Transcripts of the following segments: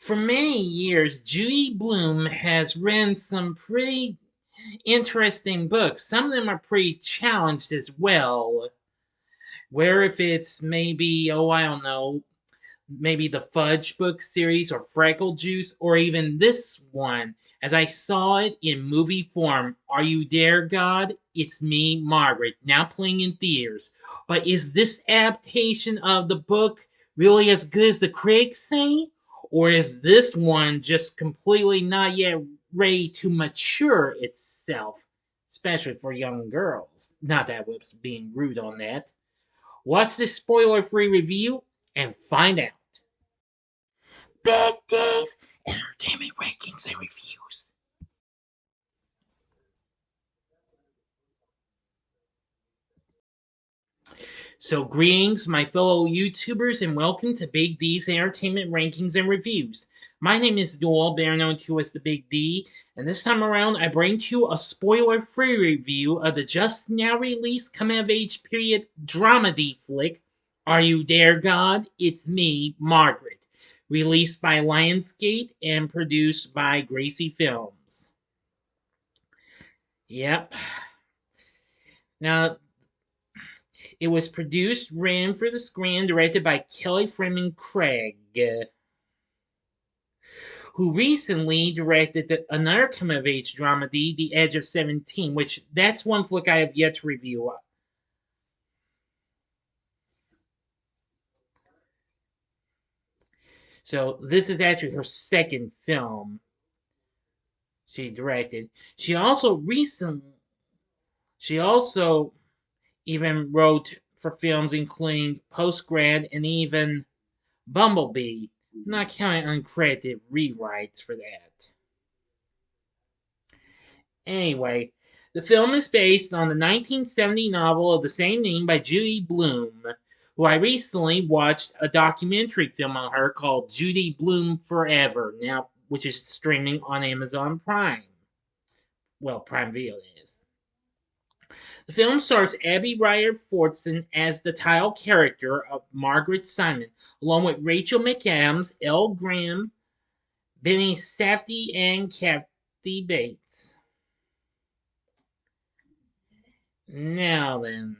For many years, Judy Blume has written some pretty interesting books. Some of them are pretty challenged as well. Where if it's maybe, oh, I don't know, maybe the Fudge book series or Freckle Juice, or even this one, as I saw it in movie form. Are You There, God? It's Me, Margaret, now playing in theaters. But is this adaptation of the book really as good as the critics say? Or is this one just completely not yet ready to mature itself? Especially for young girls. Not that I was being rude on that. Watch this spoiler free review and find out. Bad days, entertainment rankings and reviews. So, greetings, my fellow YouTubers, and welcome to Big D's Entertainment Rankings and Reviews. My name is Doyle, better known to as the Big D, and this time around I bring to you a spoiler-free review of the just now released coming-of-age period dramedy flick, Are You There, God? It's Me, Margaret, released by Lionsgate and produced by Gracie Films. Yep. Now, it was produced, written for the screen, directed by Kelly Freeman Craig, who recently directed another coming-of-age dramedy, The Edge of 17, which that's one flick I have yet to review. So this is actually her second film she directed. She also even wrote for films including Postgrad and even Bumblebee, not counting uncredited rewrites for that. Anyway, the film is based on the 1970 novel of the same name by Judy Blume, who I recently watched a documentary film on her called Judy Blume Forever, now which is streaming on Amazon Prime. Well, Prime Video is. The film stars Abby Ryder Fortson as the title character of Margaret Simon, along with Rachel McAdams, Elle Graham, Benny Safdie, and Kathy Bates. Now then,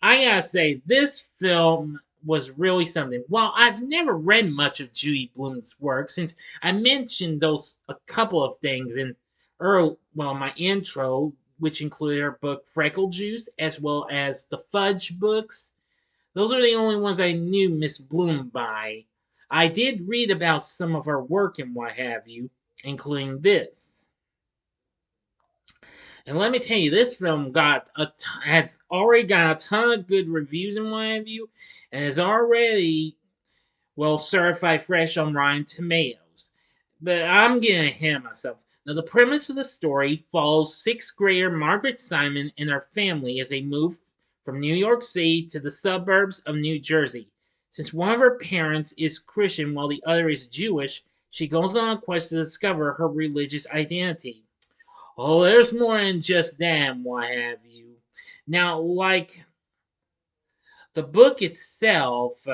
I gotta say, this film was really something. While I've never read much of Judy Blume's work, since I mentioned those a couple of things in my intro, which included her book Freckle Juice, as well as the Fudge books. Those are the only ones I knew Miss Blume by. I did read about some of her work and what have you, including this. And let me tell you, this film has already got a ton of good reviews and what have you, and is already certified fresh on Rotten Tomatoes. But I'm getting ahead of myself. Now, the premise of the story follows sixth grader Margaret Simon and her family as they move from New York City to the suburbs of New Jersey. Since one of her parents is Christian while the other is Jewish, she goes on a quest to discover her religious identity. Oh, there's more than just that and what have you. Now, like the book itself,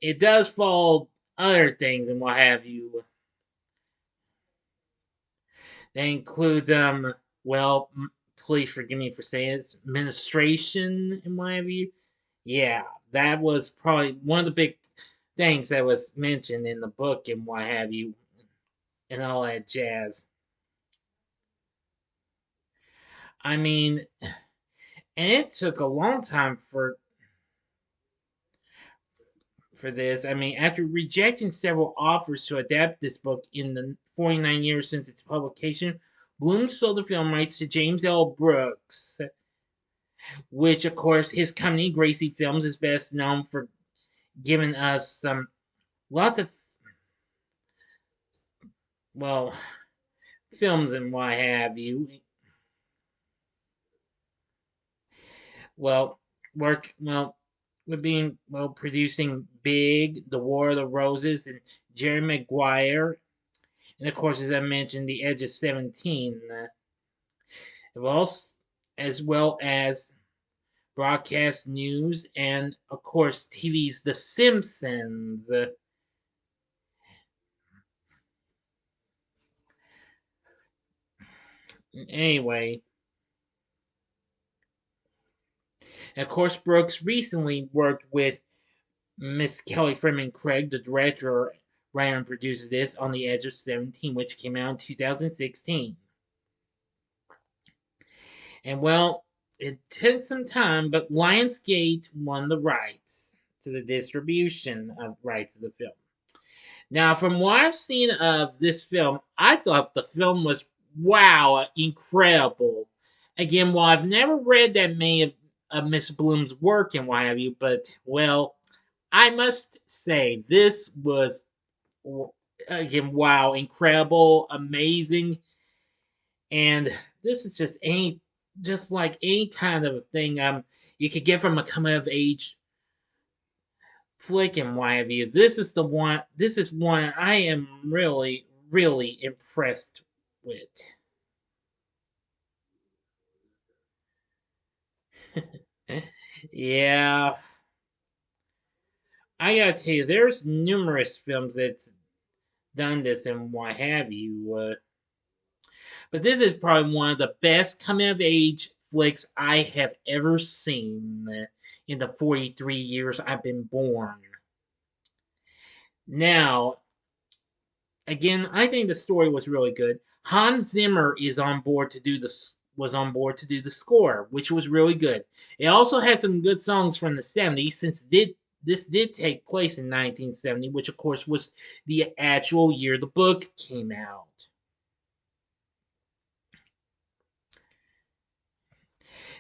it does follow other things and what have you. That includes, please forgive me for saying this, administration and what have you. Yeah, that was probably one of the big things that was mentioned in the book and what have you, and all that jazz. I mean, and it took a long time for this. I mean, after rejecting several offers to adapt this book in the 49 years since its publication, Blume sold the film rights to James L. Brooks, which, of course, his company, Gracie Films, is best known for giving us lots of, well, films and what have you. Well, producing Big, The War of the Roses, and Jerry Maguire, and of course, as I mentioned, The Edge of 17. As well as broadcast news and, of course, TV's The Simpsons. Anyway, of course, Brooks recently worked with Miss Kelly Freeman Craig, the director, writer, and producer of this, on The Edge of 17, which came out in 2016. And well, it took some time, but Lionsgate won the rights to the distribution of rights of the film. Now, from what I've seen of this film, I thought the film was wow, incredible. Again, while I've never read that many of Miss Blume's work and what have you, but well, I must say this was again wow, incredible, amazing, and this is just like any kind of thing you could get from a coming of age flick and what have you. This is one I am really, really impressed with. Yeah, I gotta tell you, there's numerous films that's done this and what have you. But this is probably one of the best coming of age flicks I have ever seen in the 43 years I've been born. Now, again, I think the story was really good. Hans Zimmer is on board to do the score, which was really good. It also had some good songs from the 70s since this did take place in 1970, which of course was the actual year the book came out.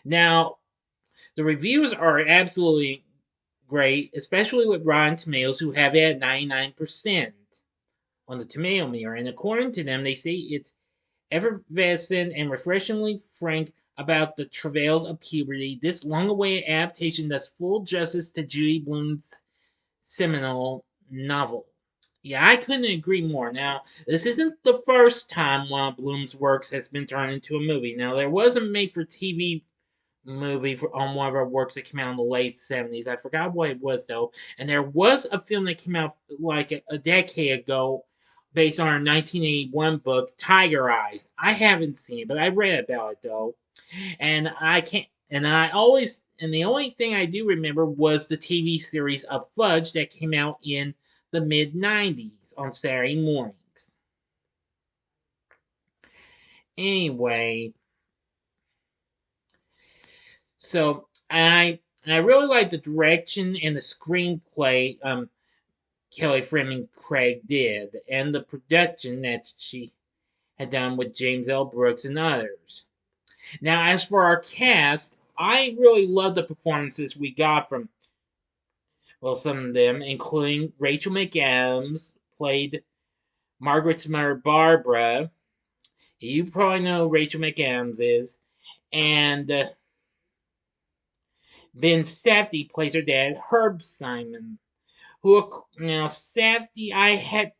Now, the reviews are absolutely great, especially with Rotten Tomatoes, who have it at 99% on the tomato meter. And according to them, they say it's effervescent and refreshingly frank about the travails of puberty. This long-awaited adaptation does full justice to Judy Blume's seminal novel. Yeah, I couldn't agree more. Now, this isn't the first time one of Blume's works has been turned into a movie. Now, there was a made-for-TV on one of her works that came out in the late 70s. I forgot what it was though. And there was a film that came out like a decade ago based on her 1981 book, Tiger Eyes. I haven't seen it, but I read about it though. And I can't and I always and the only thing I do remember was the TV series of Fudge that came out in the mid 90s on Saturday mornings. Anyway, so I really like the direction and the screenplay Kelly Freeman Craig did, and the production that she had done with James L. Brooks and others. Now, as for our cast, I really love the performances we got from some of them, including Rachel McAdams, played Margaret's mother Barbara. You probably know who Rachel McAdams is, and Ben Safdie plays her dad, Herb Simon. Who now Safdie, I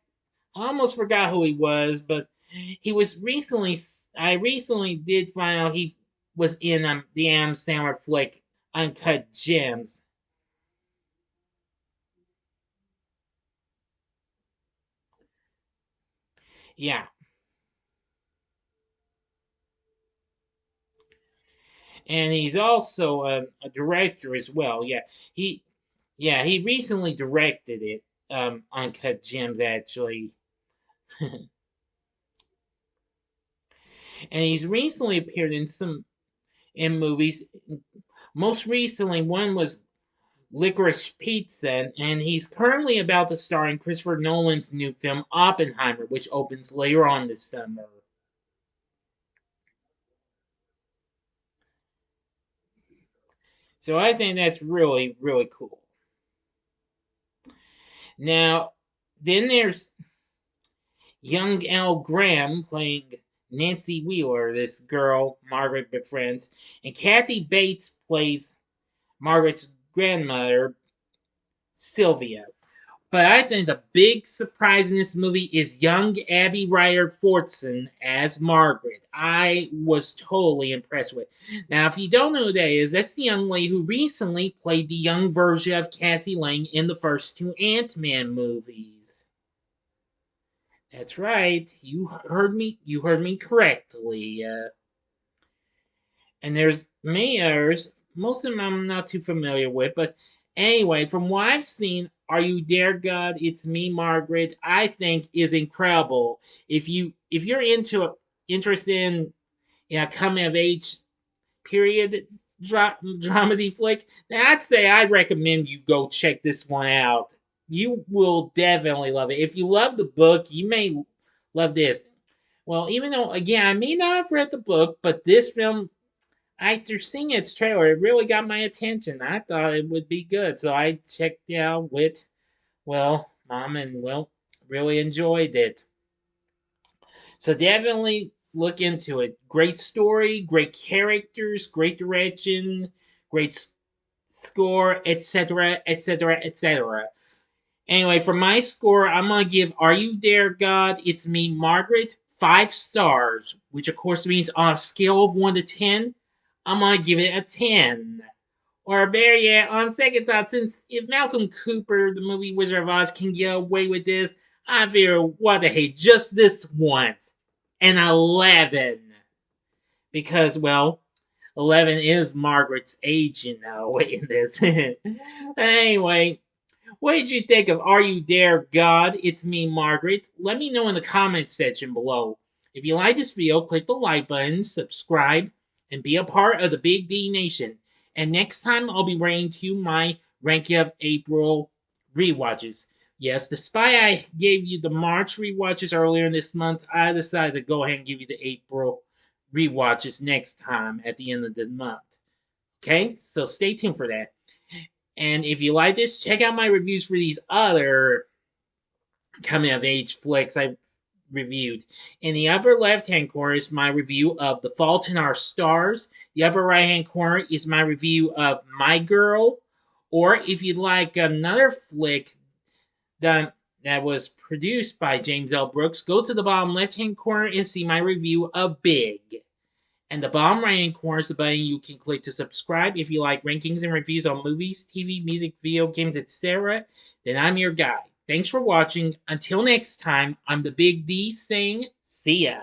almost forgot who he was, but he was recently. I recently did find out he was in the Adam Sandler flick Uncut Gems. Yeah, and he's also a director as well. He he recently directed it. Uncut Gems actually, and he's recently appeared in movies. Most recently, one was Licorice Pizza, and he's currently about to star in Christopher Nolan's new film Oppenheimer, which opens later on this summer. So I think that's really, really cool. Now, then there's young Elle Graham playing Nancy Wheeler, this girl Margaret befriends, and Kathy Bates plays Margaret's grandmother, Sylvia. But I think the big surprise in this movie is young Abby Ryder Fortson as Margaret. I was totally impressed with. Now, if you don't know who that is, that's the young lady who recently played the young version of Cassie Lang in the first two Ant-Man movies. That's right. You heard me. You heard me correctly. And there's mayors. Most of them I'm not too familiar with, but anyway, from what I've seen, Are You There, God? It's Me, Margaret. I think is incredible. If you're interested in coming of age period dramedy flick, then I'd say I recommend you go check this one out. You will definitely love it. If you love the book, you may love this. Well, even though again I may not have read the book, but this film after seeing its trailer, it really got my attention. I thought it would be good, so I checked it out with, Mom, and, really enjoyed it. So definitely look into it. Great story, great characters, great direction, great score, etc., etc., etc. Anyway, for my score, I'm gonna give Are You There, God? It's Me, Margaret, 5 stars, which of course means on a scale of 1 to 10, I'm gonna give it a 10. Or better yet, on second thought, since if Malcolm Cooper, the movie Wizard of Oz, can get away with this, I figure, what the hey, just this once. An 11. Because, 11 is Margaret's age, in this. Anyway, what did you think of Are You There, God? It's Me, Margaret. Let me know in the comments section below. If you like this video, click the like button, subscribe, and be a part of the Big D Nation. And next time, I'll be bringing to you my ranking of April rewatches. Yes, despite I gave you the March rewatches earlier this month, I decided to go ahead and give you the April rewatches next time at the end of the month. Okay, so stay tuned for that. And if you like this, check out my reviews for these other coming of age flicks I've reviewed. In the upper left hand corner is my review of The Fault in Our Stars. The upper right hand corner is my review of My Girl. Or if you'd like another flick that was produced by James L. Brooks, go to the bottom left hand corner and see my review of Big. And the bottom right hand corner is the button you can click to subscribe if you like rankings and reviews on movies, TV, music, video games, etc. Then I'm your guy. Thanks for watching. Until next time, I'm the Big D saying, see ya.